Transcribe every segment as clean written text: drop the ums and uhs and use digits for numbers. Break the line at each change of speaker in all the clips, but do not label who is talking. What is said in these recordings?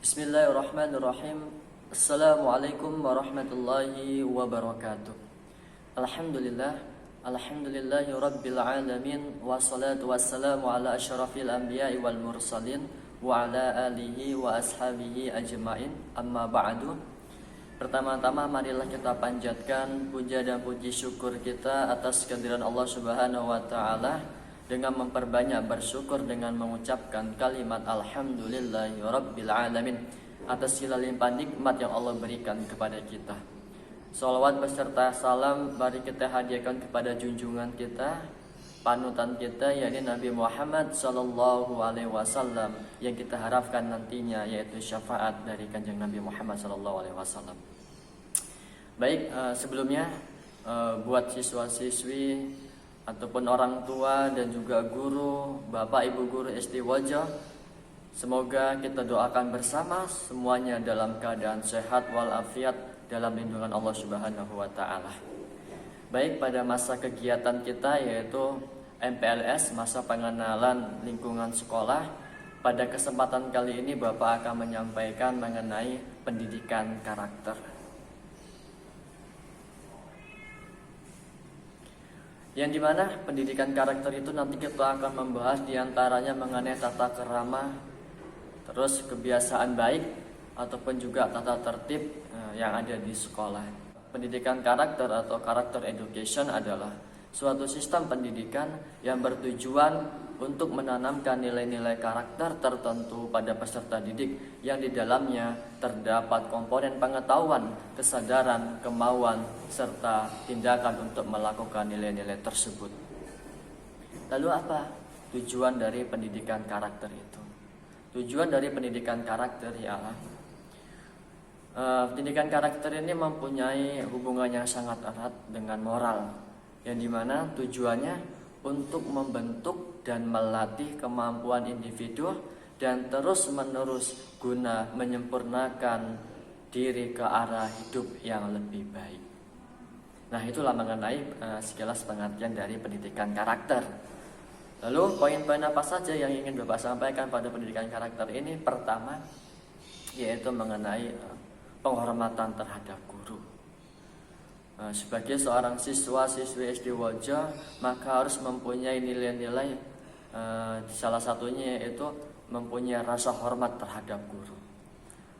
Bismillahirrahmanirrahim. Assalamualaikum warahmatullahi wabarakatuh. Alhamdulillahi rabbil alamin. Wassalatu wassalamu ala asyrafil anbiya'i wal mursalin wa ala alihi wa ashabihi ajma'in. Amma ba'du. Pertama-tama marilah kita panjatkan puja dan puji syukur kita atas kehadiran Allah Subhanahu wa taala dengan memperbanyak bersyukur dengan mengucapkan kalimat alhamdulillahi rabbil alamin atas segala limpahan nikmat yang Allah berikan kepada kita. Salawat beserta salam mari kita hadiahkan kepada junjungan kita, panutan kita yakni Nabi Muhammad sallallahu alaihi wasallam yang kita harapkan nantinya yaitu syafaat dari kanjeng Nabi Muhammad sallallahu alaihi wasallam. Baik, sebelumnya buat siswa-siswi ataupun orang tua dan juga guru, bapak ibu guru SD Wajah, semoga kita doakan bersama semuanya dalam keadaan sehat walafiat dalam lindungan Allah Subhanahu wa taala. Baik, pada masa kegiatan kita yaitu MPLS, masa pengenalan lingkungan sekolah, pada kesempatan kali ini Bapak akan menyampaikan mengenai pendidikan karakter. Yang dimana pendidikan karakter itu nanti kita akan membahas diantaranya mengenai tata kerama, terus kebiasaan baik, ataupun juga tata tertib yang ada di sekolah. Pendidikan karakter atau karakter education adalah suatu sistem pendidikan yang bertujuan untuk menanamkan nilai-nilai karakter tertentu pada peserta didik yang di dalamnya terdapat komponen pengetahuan, kesadaran, kemauan, serta tindakan untuk melakukan nilai-nilai tersebut. Lalu apa tujuan dari pendidikan karakter itu? Tujuan dari pendidikan karakter ialah pendidikan karakter ini mempunyai hubungan yang sangat erat dengan moral, yang dimana tujuannya untuk membentuk dan melatih kemampuan individu dan terus-menerus guna menyempurnakan diri ke arah hidup yang lebih baik. Nah, itulah mengenai sekilas pengertian dari pendidikan karakter. Lalu poin-poin apa saja yang ingin Bapak sampaikan pada pendidikan karakter ini? Pertama, yaitu mengenai penghormatan terhadap guru. Sebagai seorang siswa-siswi SD Wajah, maka harus mempunyai nilai-nilai, salah satunya yaitu mempunyai rasa hormat terhadap guru.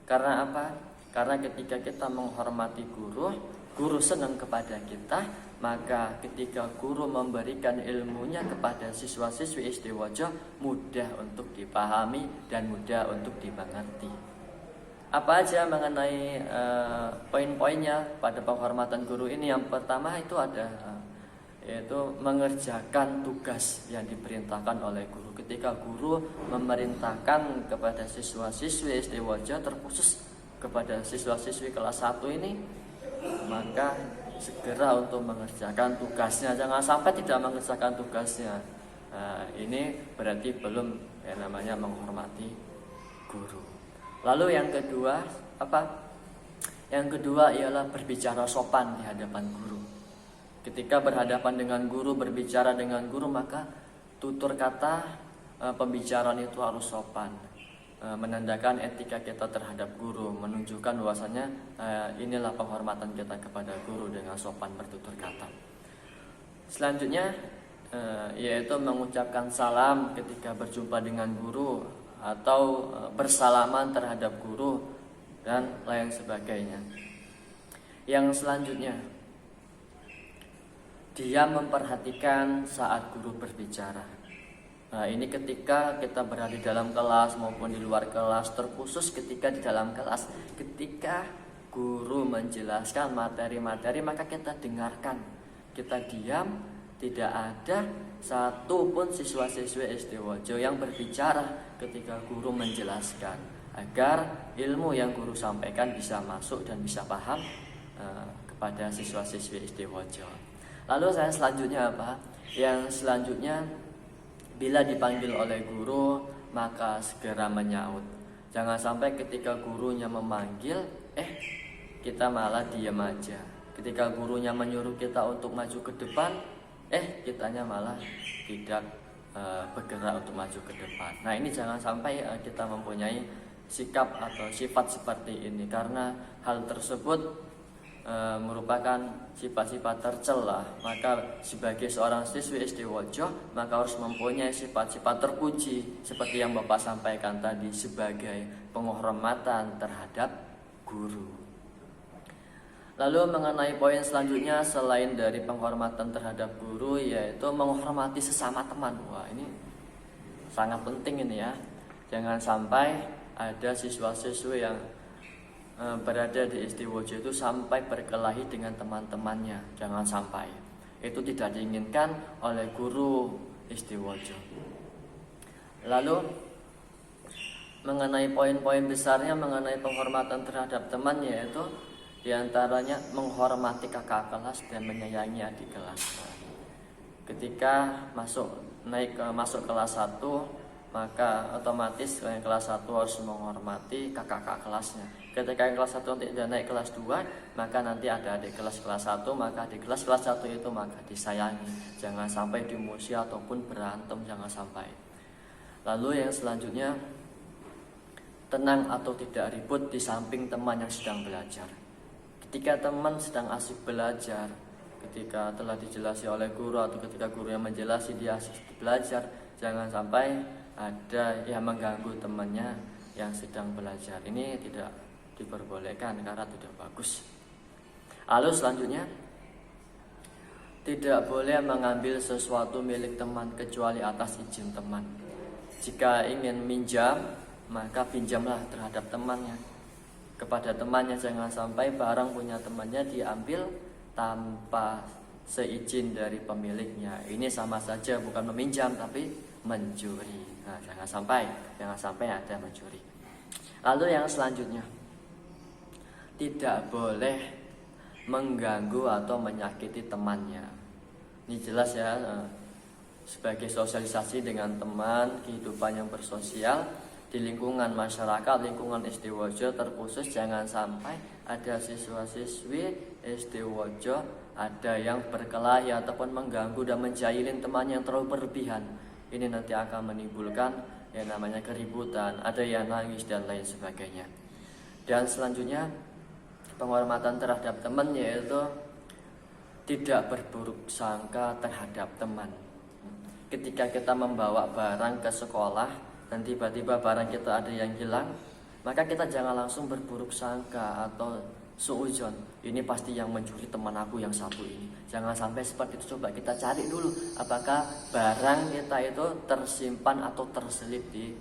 Karena apa? Karena ketika kita menghormati guru, guru senang kepada kita, maka ketika guru memberikan ilmunya kepada siswa-siswi SD Wajah, mudah untuk dipahami dan mudah untuk dimengerti. Apa aja mengenai poin-poinnya pada penghormatan guru ini? Yang pertama itu ada yaitu mengerjakan tugas yang diperintahkan oleh guru. Ketika guru memerintahkan kepada siswa-siswi SD Wajah, terkhusus kepada siswa-siswi kelas 1 ini, maka segera untuk mengerjakan tugasnya, jangan sampai tidak mengerjakan tugasnya. Ini berarti belum namanya menghormati guru. Lalu yang kedua apa? Yang kedua ialah berbicara sopan di hadapan guru. Ketika berhadapan dengan guru, berbicara dengan guru, maka tutur kata pembicaraan itu harus sopan, menandakan etika kita terhadap guru, menunjukkan bahwasanya inilah penghormatan kita kepada guru dengan sopan bertutur kata. Selanjutnya yaitu mengucapkan salam ketika berjumpa dengan guru atau bersalaman terhadap guru dan lain sebagainya. Yang selanjutnya, dia memperhatikan saat guru berbicara. Nah, ini ketika kita berada di dalam kelas maupun di luar kelas, terkhusus ketika di dalam kelas, ketika guru menjelaskan materi-materi, maka kita dengarkan, kita diam, tidak ada satu pun siswa-siswi SD Wajah yang berbicara ketika guru menjelaskan, agar ilmu yang guru sampaikan bisa masuk dan bisa paham kepada siswa-siswi SD Wajah. Lalu saya selanjutnya apa? Yang selanjutnya, bila dipanggil oleh guru maka segera menyaut. Jangan sampai ketika gurunya memanggil kita malah diam aja. Ketika gurunya menyuruh kita untuk maju ke depan, kitanya malah tidak bergerak untuk maju ke depan. Nah, ini jangan sampai kita mempunyai sikap atau sifat seperti ini, karena hal tersebut merupakan sifat-sifat tercela. Maka sebagai seorang siswi SD Wojo, maka harus mempunyai sifat-sifat terpuji seperti yang Bapak sampaikan tadi, sebagai penghormatan terhadap guru. Lalu mengenai poin selanjutnya, selain dari penghormatan terhadap guru, yaitu menghormati sesama teman. Wah, ini sangat penting ini ya. Jangan sampai ada siswa-siswi yang berada di SD Wojo itu sampai berkelahi dengan teman-temannya. Jangan sampai. Itu tidak diinginkan oleh guru SD Wojo. Lalu mengenai poin-poin besarnya mengenai penghormatan terhadap teman, yaitu diantaranya menghormati kakak kelas dan menyayangi adik kelas. Ketika masuk kelas 1, maka otomatis yang kelas 1 harus menghormati kakak kelasnya. Ketika yang kelas 1 tidak naik kelas 2, maka nanti ada adik kelas 1, maka adik kelas 1 itu maka disayangi. Jangan sampai dimusuhi ataupun berantem, jangan sampai. Lalu yang selanjutnya, tenang atau tidak ribut di samping teman yang sedang belajar. Ketika teman sedang asik belajar, ketika telah dijelasi oleh guru atau ketika guru yang menjelasi dia asik belajar, jangan sampai ada yang mengganggu temannya yang sedang belajar. Ini tidak diperbolehkan karena tidak bagus. Lalu selanjutnya, tidak boleh mengambil sesuatu milik teman kecuali atas izin teman. Jika ingin minjam, maka pinjamlah terhadap temannya. Kepada temannya, jangan sampai barang punya temannya diambil tanpa seizin dari pemiliknya. Ini sama saja bukan meminjam tapi mencuri. Nah, jangan sampai ada mencuri. Lalu yang selanjutnya, tidak boleh mengganggu atau menyakiti temannya. Ini jelas ya, sebagai sosialisasi dengan teman, kehidupan yang bersosial di lingkungan masyarakat, lingkungan SD Wojo terkhusus, jangan sampai ada siswa-siswi SD Wojo ada yang berkelahi ataupun mengganggu dan menjahilin teman yang terlalu berlebihan. Ini nanti akan menimbulkan yang namanya keributan, ada yang nangis dan lain sebagainya. Dan selanjutnya, penghormatan terhadap teman, yaitu tidak berburuk sangka terhadap teman. Ketika kita membawa barang ke sekolah dan tiba-tiba barang kita ada yang hilang, maka kita jangan langsung berburuk sangka atau suudzon, ini pasti yang mencuri teman aku yang satu ini. Jangan sampai seperti itu. Coba kita cari dulu apakah barang kita itu tersimpan atau terselip di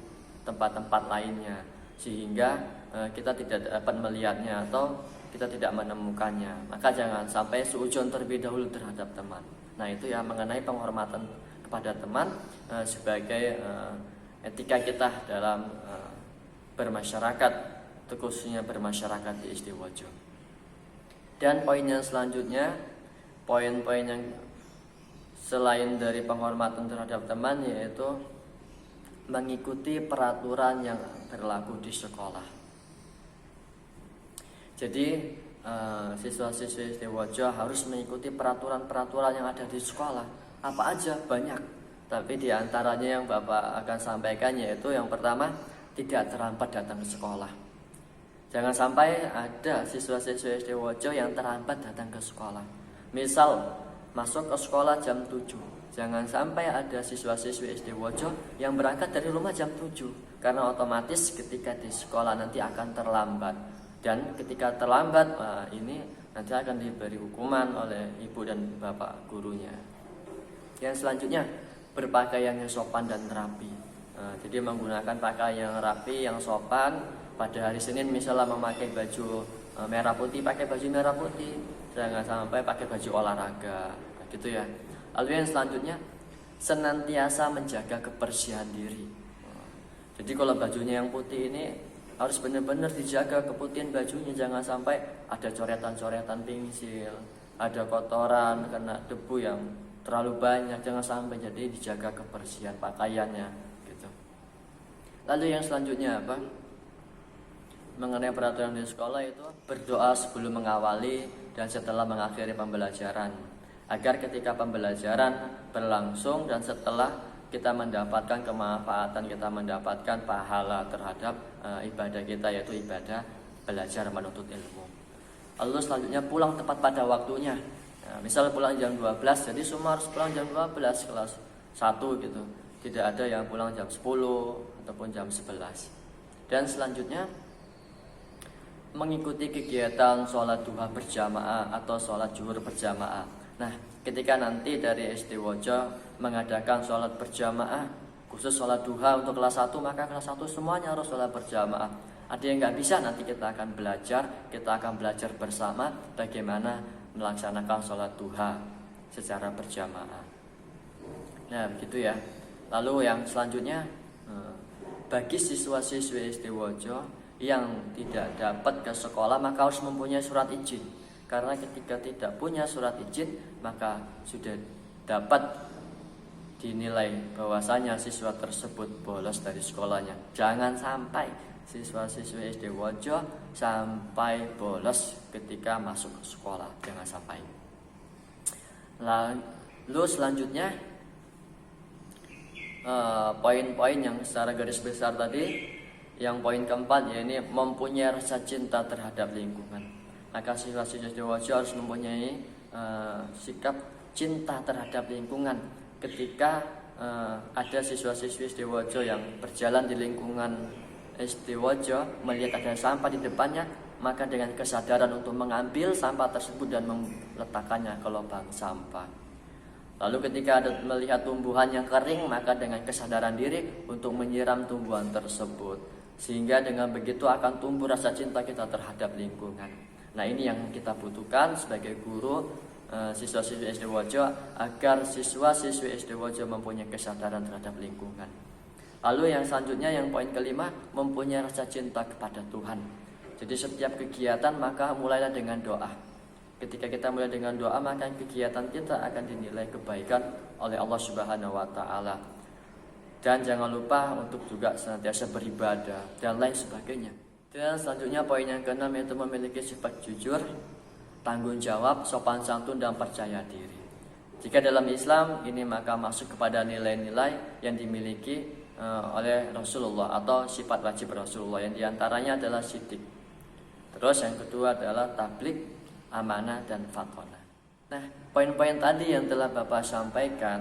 tempat-tempat lainnya, sehingga kita tidak dapat melihatnya atau kita tidak menemukannya. Maka jangan sampai suudzon terlebih dahulu terhadap teman. Nah, itu ya mengenai penghormatan kepada teman sebagai etika kita dalam bermasyarakat, khususnya bermasyarakat di SD Wojo. Dan poin yang selanjutnya, poin-poin yang selain dari penghormatan terhadap teman, yaitu mengikuti peraturan yang berlaku di sekolah. Jadi siswa-siswi SD Wojo harus mengikuti peraturan-peraturan yang ada di sekolah. Apa aja? Banyak. Tapi diantaranya yang Bapak akan sampaikan, yaitu yang pertama, tidak terlambat datang ke sekolah. Jangan sampai ada siswa-siswa SD Wojo yang terlambat datang ke sekolah. Misal masuk ke sekolah jam 7, jangan sampai ada siswa-siswi SD Wojo yang berangkat dari rumah jam 7, karena otomatis ketika di sekolah nanti akan terlambat. Dan ketika terlambat, ini nanti akan diberi hukuman oleh ibu dan bapak gurunya. Yang selanjutnya, berpakaiannya sopan dan rapi. Jadi menggunakan pakaian yang rapi, yang sopan. Pada hari Senin misalnya memakai baju merah putih, pakai baju merah putih. Jangan sampai pakai baju olahraga, gitu ya. Lalu yang selanjutnya, senantiasa menjaga kebersihan diri. Jadi kalau bajunya yang putih ini harus benar-benar dijaga keputihan bajunya. Jangan sampai ada coretan-coretan pensil, ada kotoran karena debu yang terlalu banyak, jangan sampai. Jadi dijaga kebersihan pakaiannya gitu. Lalu yang selanjutnya apa? Mengenai peraturan di sekolah, itu berdoa sebelum mengawali dan setelah mengakhiri pembelajaran, agar ketika pembelajaran berlangsung dan setelah kita mendapatkan kemanfaatan, kita mendapatkan pahala terhadap ibadah kita, yaitu ibadah belajar menuntut ilmu. Lalu selanjutnya pulang tepat pada waktunya. Nah, misal pulang jam 12, jadi semua harus pulang jam 12 kelas 1 gitu. Tidak ada yang pulang jam 10 ataupun jam 11. Dan selanjutnya mengikuti kegiatan sholat duha berjamaah atau sholat zuhur berjamaah. Nah, ketika nanti dari SD Wojo mengadakan sholat berjamaah, khusus sholat duha untuk kelas 1, maka kelas 1 semuanya harus sholat berjamaah. Ada yang nggak bisa, nanti kita akan belajar bersama bagaimana melaksanakan sholat duha secara berjamaah. Nah, begitu ya. Lalu yang selanjutnya, bagi siswa-siswi SD Wojo yang tidak dapat ke sekolah maka harus mempunyai surat izin. Karena ketika tidak punya surat izin maka sudah dapat dinilai bahwasanya siswa tersebut bolos dari sekolahnya. Jangan sampai siswa-siswi SD Wojo sampai bolos ketika masuk ke sekolah, jangan sampai. Lalu selanjutnya poin-poin yang secara garis besar tadi, yang poin keempat yaitu mempunyai rasa cinta terhadap lingkungan. Maka siswa-siswi SD Wojo harus mempunyai sikap cinta terhadap lingkungan. Ketika ada siswa-siswi SD Wojo yang berjalan di lingkungan SD Wojo, melihat ada sampah di depannya, maka dengan kesadaran untuk mengambil sampah tersebut dan meletakkannya ke lubang sampah. Lalu ketika ada melihat tumbuhan yang kering, maka dengan kesadaran diri untuk menyiram tumbuhan tersebut. Sehingga dengan begitu akan tumbuh rasa cinta kita terhadap lingkungan. Nah, ini yang kita butuhkan sebagai guru siswa-siswi SD Wojo, agar siswa-siswi SD Wojo mempunyai kesadaran terhadap lingkungan. Lalu yang selanjutnya, yang poin kelima, mempunyai rasa cinta kepada Tuhan. Jadi setiap kegiatan maka mulailah dengan doa. Ketika kita mulai dengan doa, maka kegiatan kita akan dinilai kebaikan oleh Allah Subhanahu wa taala. Dan jangan lupa untuk juga senantiasa beribadah dan lain sebagainya. Dan selanjutnya poin yang keenam yaitu memiliki sifat jujur, tanggung jawab, sopan santun dan percaya diri. Jika dalam Islam ini maka masuk kepada nilai-nilai yang dimiliki oleh Rasulullah atau sifat wajib Rasulullah, yang diantaranya adalah sidik. Terus yang kedua adalah tabligh, amanah dan fatona. Nah, poin-poin tadi yang telah Bapak sampaikan,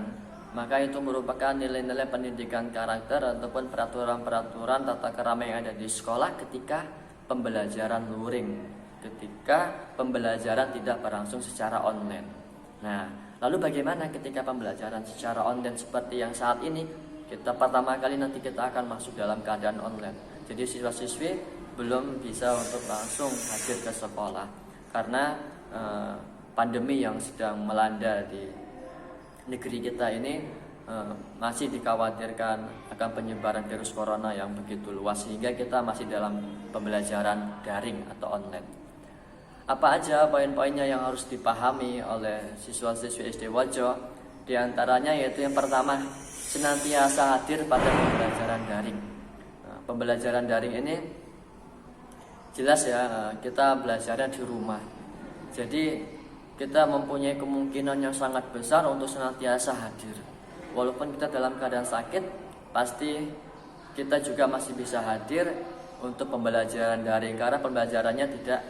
maka itu merupakan nilai-nilai pendidikan karakter ataupun peraturan-peraturan tata krama yang ada di sekolah ketika pembelajaran luring, ketika pembelajaran tidak berlangsung secara online. Nah, lalu bagaimana ketika pembelajaran secara online seperti yang saat ini? Kita pertama kali nanti kita akan masuk dalam keadaan online. Jadi siswa-siswi belum bisa untuk langsung hadir ke sekolah karena pandemi yang sedang melanda di negeri kita ini masih dikhawatirkan akan penyebaran virus corona yang begitu luas, sehingga kita masih dalam pembelajaran daring atau online. Apa aja poin-poinnya yang harus dipahami oleh siswa-siswi SD Wojo? Di antaranya yaitu yang pertama, senantiasa hadir pada pembelajaran daring. Pembelajaran daring ini jelas ya, kita belajarnya di rumah. Jadi kita mempunyai kemungkinan yang sangat besar untuk senantiasa hadir. Walaupun kita dalam keadaan sakit, pasti kita juga masih bisa hadir untuk pembelajaran daring, karena pembelajarannya tidak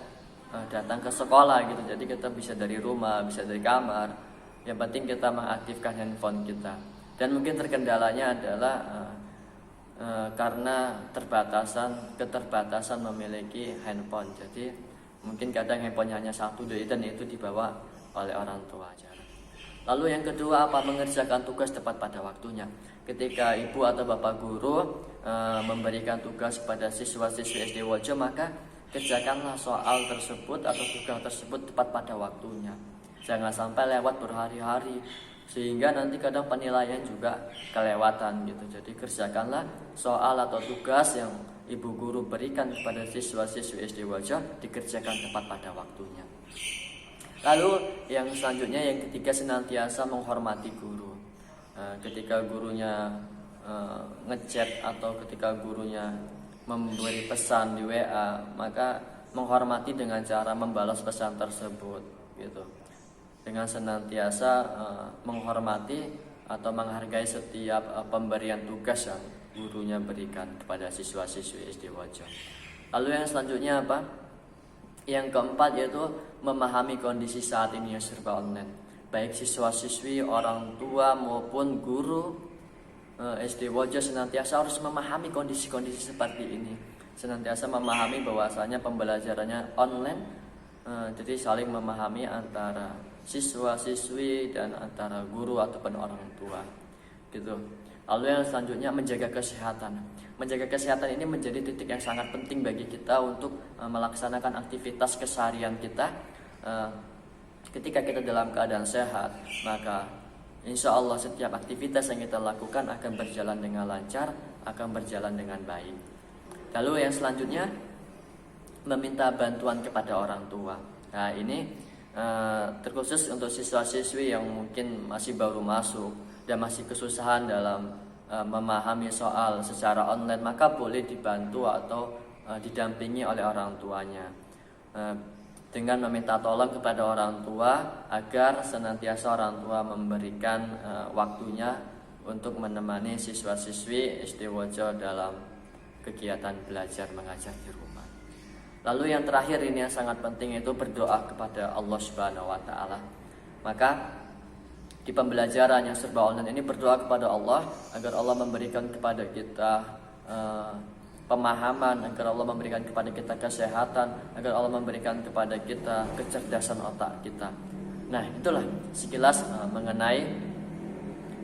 datang ke sekolah gitu. Jadi kita bisa dari rumah, bisa dari kamar. Yang penting kita mengaktifkan handphone kita. Dan mungkin terkendalanya adalah karena keterbatasan memiliki handphone. Jadi mungkin kadang handphonenya hanya satu dan itu dibawa oleh orang tua aja. Lalu yang kedua, apa? Mengerjakan tugas tepat pada waktunya. Ketika ibu atau bapak guru memberikan tugas pada siswa-siswi SD Wojo, maka kerjakanlah soal tersebut atau tugas tersebut tepat pada waktunya. Jangan sampai lewat berhari-hari, sehingga nanti kadang penilaian juga kelewatan gitu. Jadi kerjakanlah soal atau tugas yang ibu guru berikan kepada siswa-siswi SD Wojo, dikerjakan tepat pada waktunya. Lalu yang selanjutnya, yang ketiga, senantiasa menghormati guru. Ketika gurunya ngechat atau ketika gurunya memberi pesan di WA, maka menghormati dengan cara membalas pesan tersebut gitu. Dengan senantiasa menghormati atau menghargai setiap pemberian tugas yang gurunya berikan kepada siswa-siswi SD Wojo. Lalu yang selanjutnya apa? Yang keempat yaitu memahami kondisi saat ini yang serba online. Baik siswa-siswi, orang tua maupun guru SD Wojo senantiasa harus memahami kondisi-kondisi seperti ini. Senantiasa memahami bahwasanya pembelajarannya online, jadi saling memahami antara siswa-siswi dan antara guru ataupun orang tua gitu. Lalu yang selanjutnya menjaga kesehatan. Menjaga kesehatan ini menjadi titik yang sangat penting bagi kita untuk melaksanakan aktivitas keseharian kita. Ketika kita dalam keadaan sehat, maka insya Allah setiap aktivitas yang kita lakukan akan berjalan dengan lancar, akan berjalan dengan baik. Lalu yang selanjutnya meminta bantuan kepada orang tua. Nah ini terkhusus untuk siswa-siswi yang mungkin masih baru masuk dan masih kesusahan dalam memahami soal secara online, maka boleh dibantu atau didampingi oleh orang tuanya dengan meminta tolong kepada orang tua agar senantiasa orang tua memberikan waktunya untuk menemani siswa-siswi SD Wojo dalam kegiatan belajar mengajar di rumah. Lalu yang terakhir ini yang sangat penting itu berdoa kepada Allah Subhanahu wa taala. Maka di pembelajaran yang serba online ini berdoa kepada Allah agar Allah memberikan kepada kita pemahaman, agar Allah memberikan kepada kita kesehatan, agar Allah memberikan kepada kita kecerdasan otak kita. Nah, itulah sekilas mengenai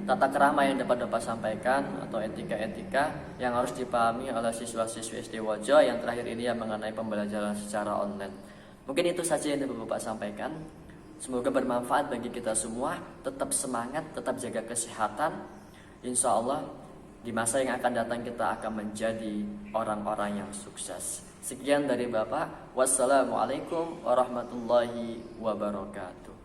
tata krama yang dapat sampaikan atau etika-etika yang harus dipahami oleh siswa-siswi SD Wojo yang terakhir ini yang mengenai pembelajaran secara online. Mungkin itu saja yang dapat Bapak sampaikan. Semoga bermanfaat bagi kita semua. Tetap semangat, tetap jaga kesehatan. Insya Allah di masa yang akan datang kita akan menjadi orang-orang yang sukses. Sekian dari Bapak. Wassalamualaikum warahmatullahi wabarakatuh.